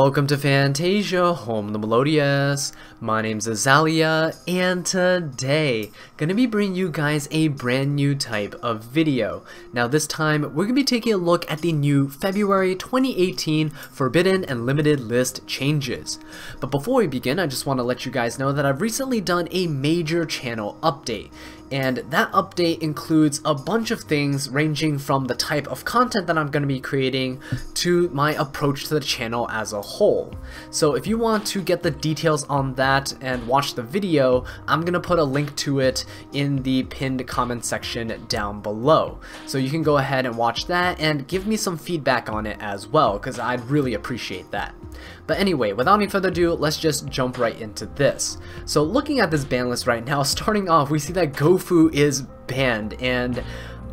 Welcome to Fantasia, home of the Melodious. My name's Azallea, and today, gonna be bringing you guys a brand new type of video. Now this time, we're gonna be taking a look at the new February 2018 Forbidden and Limited List changes. But before we begin, I just want to let you guys know that I've recently done a major channel update. And that update includes a bunch of things ranging from the type of content that I'm going to be creating to my approach to the channel as a whole. So if you want to get the details on that and watch the video, I'm going to put a link to it in the pinned comment section down below. So you can go ahead and watch that and give me some feedback on it as well, because I'd really appreciate that. But anyway, without any further ado, let's just jump right into this. So looking at this ban list right now, starting off, we see that Gofu is banned, and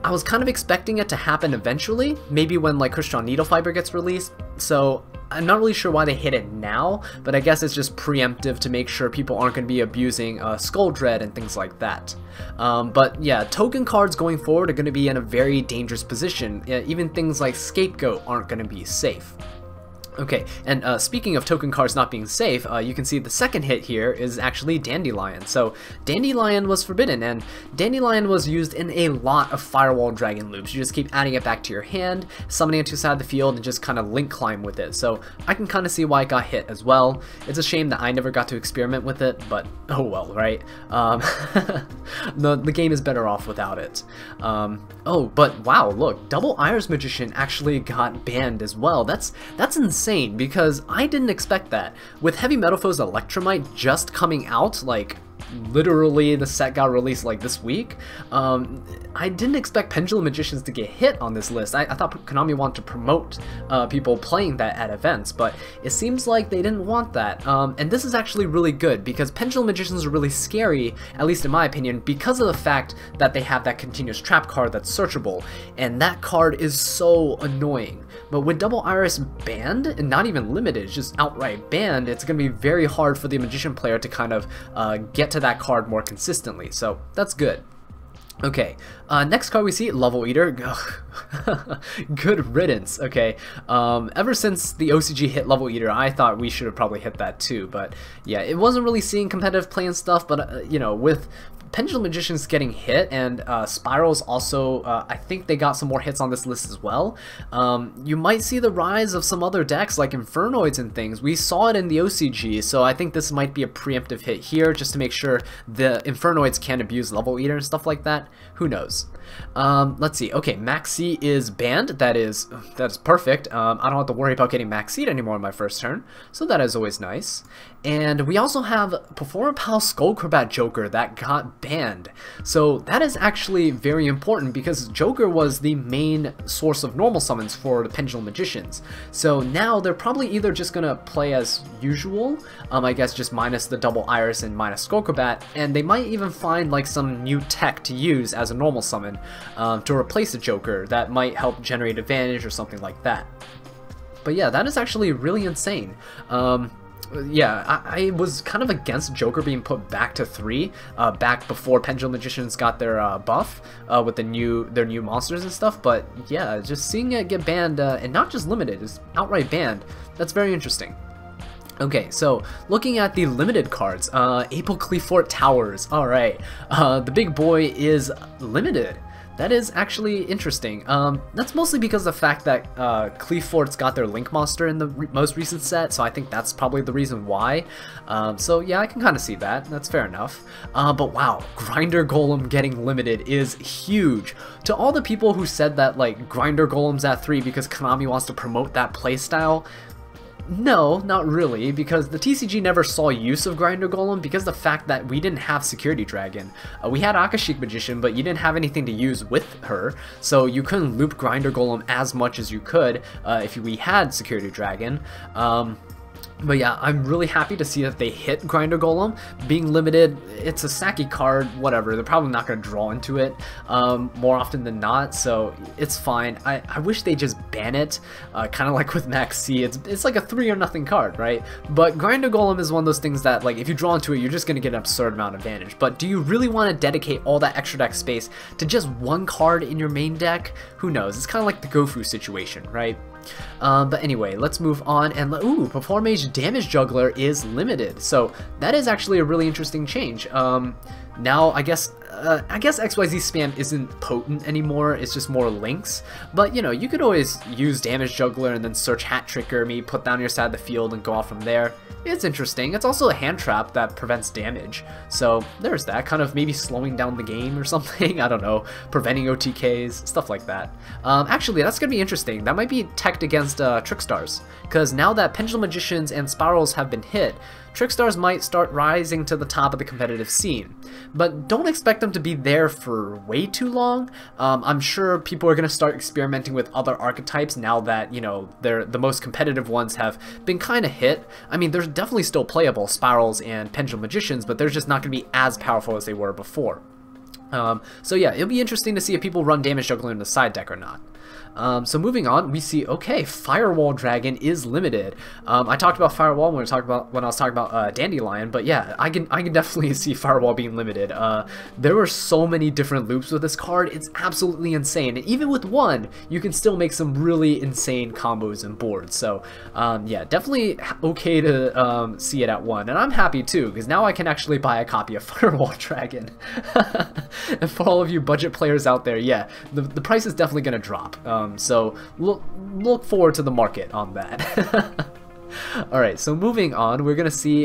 I was kind of expecting it to happen eventually, maybe when like Crystal Needle Fiber gets released, so I'm not really sure why they hit it now, but I guess it's just preemptive to make sure people aren't going to be abusing Skull Dread and things like that. But yeah, token cards going forward are going to be in a very dangerous position. Even things like Scapegoat aren't going to be safe. Okay, and speaking of token cards not being safe, you can see the second hit here is actually Dandelion. So Dandelion was forbidden, and Dandelion was used in a lot of Firewall Dragon loops. You just keep adding it back to your hand, summoning it to the side of the field, and just kind of link climb with it. So I can kind of see why it got hit as well. It's a shame that I never got to experiment with it, but oh well, right? The game is better off without it. Oh, but wow, look, Double Iris Magician actually got banned as well. That's insane, because I didn't expect that. With Heavy Metal Foe's Electromite just coming out, like literally the set got released like this week, I didn't expect Pendulum Magicians to get hit on this list. I thought Konami wanted to promote people playing that at events, but it seems like they didn't want that. And this is actually really good, because Pendulum Magicians are really scary, at least in my opinion, because of the fact that they have that continuous trap card that's searchable, and that card is so annoying. But with Double Iris banned, and not even limited, just outright banned, it's going to be very hard for the Magician player to kind of get to that card more consistently, so that's good. Okay, next card we see, Level Eater. Good riddance. Okay, ever since the OCG hit Level Eater, I thought we should have probably hit that too, but yeah, it wasn't really seeing competitive play and stuff, but you know, with Pendulum Magicians getting hit, and Spirals also, I think they got some more hits on this list as well. You might see the rise of some other decks like Infernoids and things. We saw it in the OCG, so I think this might be a preemptive hit here, just to make sure the Infernoids can't abuse Level Eater and stuff like that. Who knows? Let's see. Okay, Maxi is banned. That is perfect. I don't have to worry about getting Maxied anymore on my first turn, so that is always nice. And we also have Performer Pal Skullcrobat Joker that got banned. So that is actually very important, because Joker was the main source of normal summons for the Pendulum Magicians. So now they're probably either just gonna play as usual, I guess just minus the Double Iris and minus Skullcrobat, and they might even find like some new tech to use as a normal summon to replace a Joker that might help generate advantage or something like that. But yeah, that is actually really insane. Yeah, I was kind of against Joker being put back to 3 back before Pendulum Magicians got their buff with their new monsters and stuff, but yeah, just seeing it get banned, and not just limited, it's outright banned, that's very interesting. Okay, so looking at the limited cards, April Cleafort Towers. Alright, the big boy is limited. That is actually interesting. That's mostly because of the fact that Cleafort's got their Link monster in the most recent set, so I think that's probably the reason why. So yeah, I can kind of see that. That's fair enough. But wow, Grinder Golem getting limited is huge. To all the people who said that like Grinder Golem's at 3 because Konami wants to promote that playstyle, no, not really, because the TCG never saw use of Grinder Golem because of the fact that we didn't have Security Dragon. We had Akashic Magician, but you didn't have anything to use with her, so you couldn't loop Grinder Golem as much as you could if we had Security Dragon. But yeah, I'm really happy to see that they hit Grinder Golem. Being limited, it's a Saki card, whatever. They're probably not going to draw into it more often than not, so it's fine. I wish they just ban it, kind of like with Max C. It's like a 3 or nothing card, right? But Grinder Golem is one of those things that, like, if you draw into it, you're just going to get an absurd amount of advantage. But do you really want to dedicate all that extra deck space to just one card in your main deck? Who knows? It's kind of like the Gofu situation, right? But anyway, let's move on, and ooh, Perform Mage Damage Juggler is limited, so that is actually a really interesting change. Now I guess XYZ spam isn't potent anymore, it's just more links, but you know, you could always use Damage Juggler and then search Hat Tricker me, put down your side of the field and go off from there. It's interesting. It's also a hand trap that prevents damage, so there's that, kind of maybe slowing down the game or something, I don't know, preventing OTKs, stuff like that. Actually, that's gonna be interesting. That might be teched against Trickstars, because now that Pendulum Magicians and Spirals have been hit, Trickstars might start rising to the top of the competitive scene, but don't expect them to be there for way too long. I'm sure people are going to start experimenting with other archetypes now that, you know, the most competitive ones have been kind of hit. I mean, they're definitely still playable, Spirals and Pendulum Magicians, but they're just not going to be as powerful as they were before. So yeah, it'll be interesting to see if people run Damage Juggler in the side deck or not. So moving on, we see, okay, Firewall Dragon is limited. I talked about Firewall when I was talking about Dandelion, but yeah, I can definitely see Firewall being limited. There were so many different loops with this card, it's absolutely insane. And even with one, you can still make some really insane combos and boards. So yeah, definitely okay to see it at one, and I'm happy too, because now I can actually buy a copy of Firewall Dragon. And for all of you budget players out there, yeah, the price is definitely going to drop. So look forward to the market on that. Alright, so moving on, we're going to see,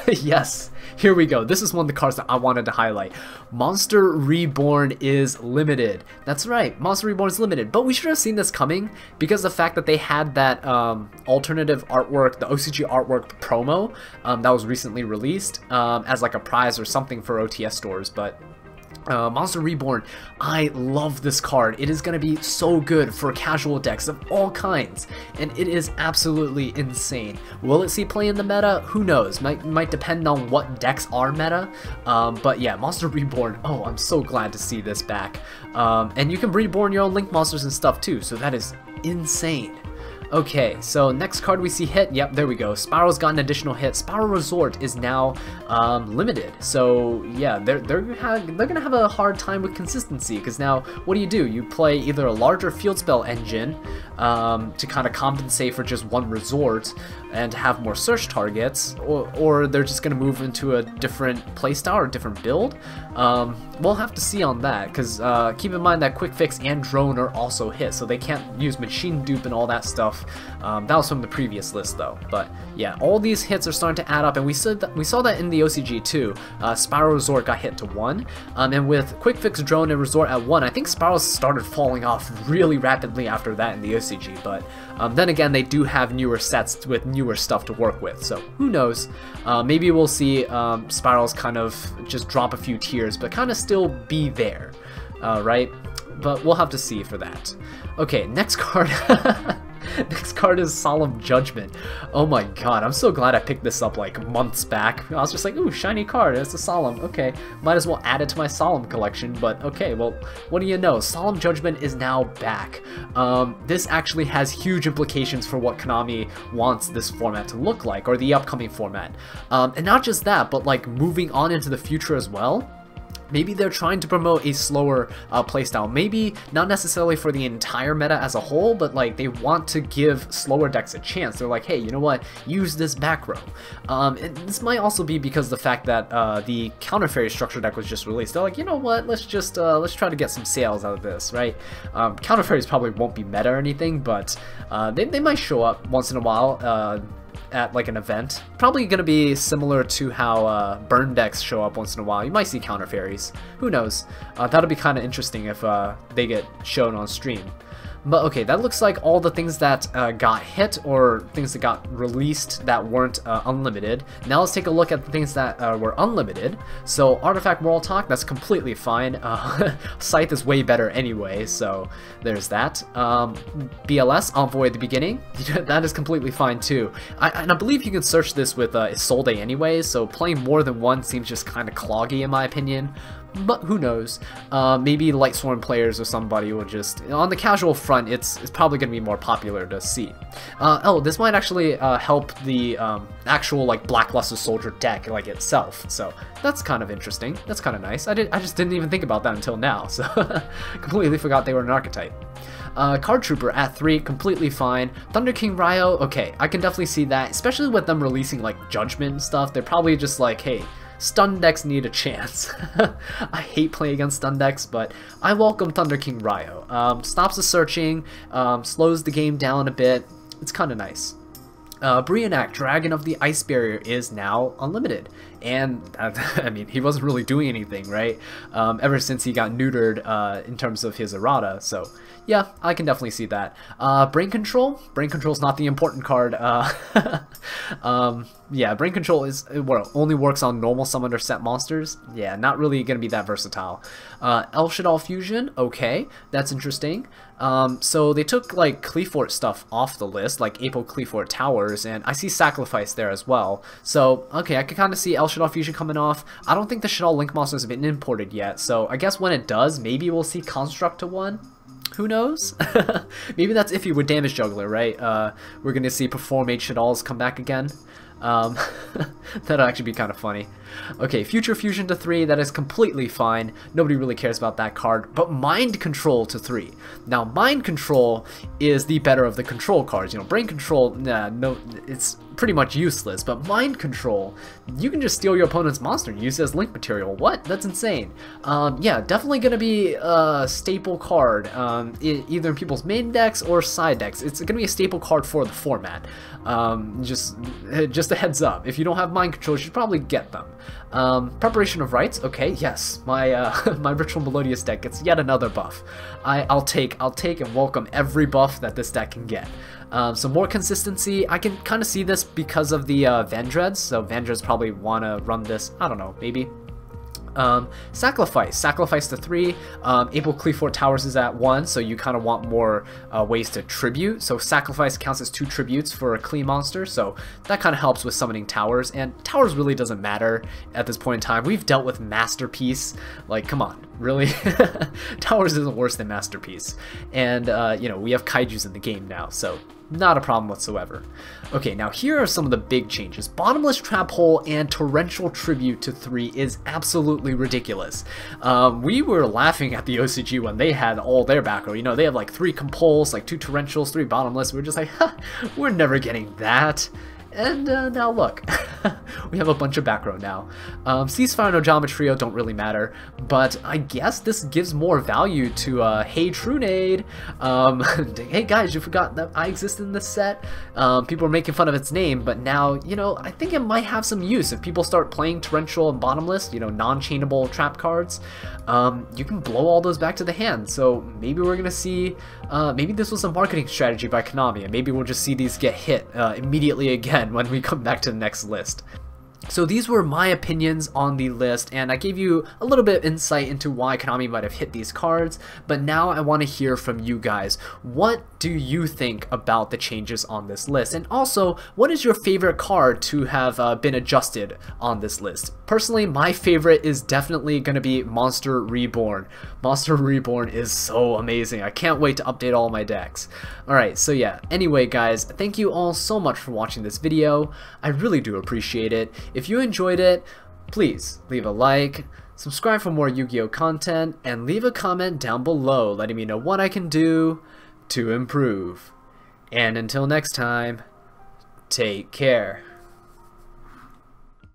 yes, here we go. This is one of the cards that I wanted to highlight. Monster Reborn is limited. That's right, Monster Reborn is limited, but we should have seen this coming because of the fact that they had that alternative artwork, the OCG artwork promo that was recently released as like a prize or something for OTS stores, but Monster Reborn, I love this card. It is going to be so good for casual decks of all kinds, and it is absolutely insane. Will it see play in the meta? Who knows? Might depend on what decks are meta, but yeah, Monster Reborn, oh, I'm so glad to see this back. And you can reborn your own Link monsters and stuff too, so that is insane. Okay, so next card we see hit, yep, there we go. Spiral's got an additional hit. Spiral Resort is now limited, so yeah, they're gonna have a hard time with consistency, because now what do? You play either a larger field spell engine to kind of compensate for just one resort and have more search targets, or they're just gonna move into a different playstyle or different build. We'll have to see on that, because keep in mind that Quick Fix and Drone are also hit, so they can't use Machine Dupe and all that stuff. That was from the previous list though, but yeah, all these hits are starting to add up, and we saw that in the OCG too. Spiral Resort got hit to 1, and with Quick Fix, Drone, and Resort at 1, I think Spiral started falling off really rapidly after that in the OCG, but then again, they do have newer sets with newer stuff to work with, so who knows. Maybe we'll see Spirals kind of just drop a few tiers, but kind of still be there, right? But we'll have to see for that. Okay, next card. Next card is Solemn Judgment. Oh my god, I'm so glad I picked this up like months back. I was just like, ooh, shiny card, it's a Solemn. Okay, might as well add it to my Solemn collection, but okay, well, what do you know? Solemn Judgment is now back. This actually has huge implications for what Konami wants this format to look like, or the upcoming format. And not just that, but like moving on into the future as well. Maybe they're trying to promote a slower playstyle. Maybe not necessarily for the entire meta as a whole, but like they want to give slower decks a chance. They're like, hey, you know what? Use this back row. And this might also be because of the fact that the Counter Fairy structure deck was just released. They're like, you know what? Let's try to get some sales out of this, right? Counter Fairies probably won't be meta or anything, but they might show up once in a while. At like an event. Probably going to be similar to how burn decks show up once in a while. You might see Counter Fairies. Who knows? That'll be kind of interesting if they get shown on stream. But okay, that looks like all the things that got hit or things that got released that weren't unlimited. Now let's take a look at the things that were unlimited. So Artifact Moral Talk, that's completely fine. Scythe is way better anyway, so there's that. BLS, Envoy at the beginning, that is completely fine too. And I believe you can search this with Isolde anyway, so playing more than one seems just kind of cloggy in my opinion. but who knows? Maybe Lightsworn players or somebody will just, on the casual front, it's probably going to be more popular to see. Oh, this might actually help the actual like Blackluster Soldier deck like itself, so that's kind of interesting. That's kind of nice. I just didn't even think about that until now, so completely forgot they were an archetype. Card Trooper at 3, completely fine. Thunder King Ryo, okay, I can definitely see that, especially with them releasing like Judgment and stuff. They're probably just like, hey, stun decks need a chance. I hate playing against stun decks, but I welcome Thunder King Ryo. Stops the searching, slows the game down a bit. It's kind of nice. Brionac, Dragon of the Ice Barrier, is now unlimited, and I mean, he wasn't really doing anything, right? Ever since he got neutered in terms of his errata, so yeah, I can definitely see that. Brain Control is not the important card. Yeah, Brain Control is what only works on normal summon or set monsters. Yeah, not really gonna be that versatile. El Shaddoll Fusion, okay, that's interesting. So they took like Cleafort stuff off the list, like Apo Cleafort Towers, and I see Sacrifice there as well. So okay, I can kind of see El Shaddoll Fusion coming off. I don't think the Shaddoll Link monsters have been imported yet, so I guess when it does, maybe we'll see Construct to 1. Who knows? Maybe that's iffy with Damage Juggler, right? We're gonna see Perform 8 Shaddolls come back again. That'll actually be kind of funny. Okay, Future Fusion to 3, that is completely fine. Nobody really cares about that card. But Mind Control to 3. Now, Mind Control is the better of the control cards. You know, Brain Control, nah, no, it's pretty much useless. But Mind Control, you can just steal your opponent's monster and use it as link material. What? That's insane. Yeah, definitely gonna be a staple card, either in people's main decks or side decks. It's gonna be a staple card for the format. Just a heads up. If you don't have Mind Control, you should probably get them. Preparation of Rites, okay, yes, my my Ritual Melodious deck gets yet another buff. I'll take and welcome every buff that this deck can get. So more consistency, I can kind of see this because of the Vendreads, so Vendreads probably want to run this, I don't know, maybe. Sacrifice to 3. Apo Cleafort Towers is at 1, so you kind of want more ways to tribute. So Sacrifice counts as 2 tributes for a Clee monster, so that kind of helps with summoning Towers. And Towers really doesn't matter at this point in time. We've dealt with Masterpiece. Like, come on, really? Towers isn't worse than Masterpiece. And, you know, we have Kaijus in the game now, so not a problem whatsoever. Okay, now here are some of the big changes. Bottomless Trap Hole and Torrential Tribute to 3 is absolutely ridiculous. We were laughing at the OCG when they had all their back row. You know, they have like 3 Compulse, like 2 Torrentials, 3 Bottomless. We were just like, ha, we're never getting that. And now look, we have a bunch of back row now. Ceasefire and Ojama Trio don't really matter, but I guess this gives more value to Hey Trunade. Hey guys, you forgot that I exist in this set? People are making fun of its name, but now, you know, I think it might have some use. If people start playing Torrential and Bottomless, you know, non-chainable trap cards, you can blow all those back to the hand. So maybe we're gonna see, maybe this was a marketing strategy by Konami, and maybe we'll just see these get hit immediately again when we come back to the next list. So these were my opinions on the list, and I gave you a little bit of insight into why Konami might have hit these cards, but now I want to hear from you guys. What do you think about the changes on this list? And also, what is your favorite card to have been adjusted on this list? Personally, my favorite is definitely going to be Monster Reborn. Monster Reborn is so amazing. I can't wait to update all my decks. Alright, so yeah, anyway guys, thank you all so much for watching this video. I really do appreciate it. If you enjoyed it, please leave a like, subscribe for more Yu-Gi-Oh content, and leave a comment down below letting me know what I can do to improve. And until next time, take care.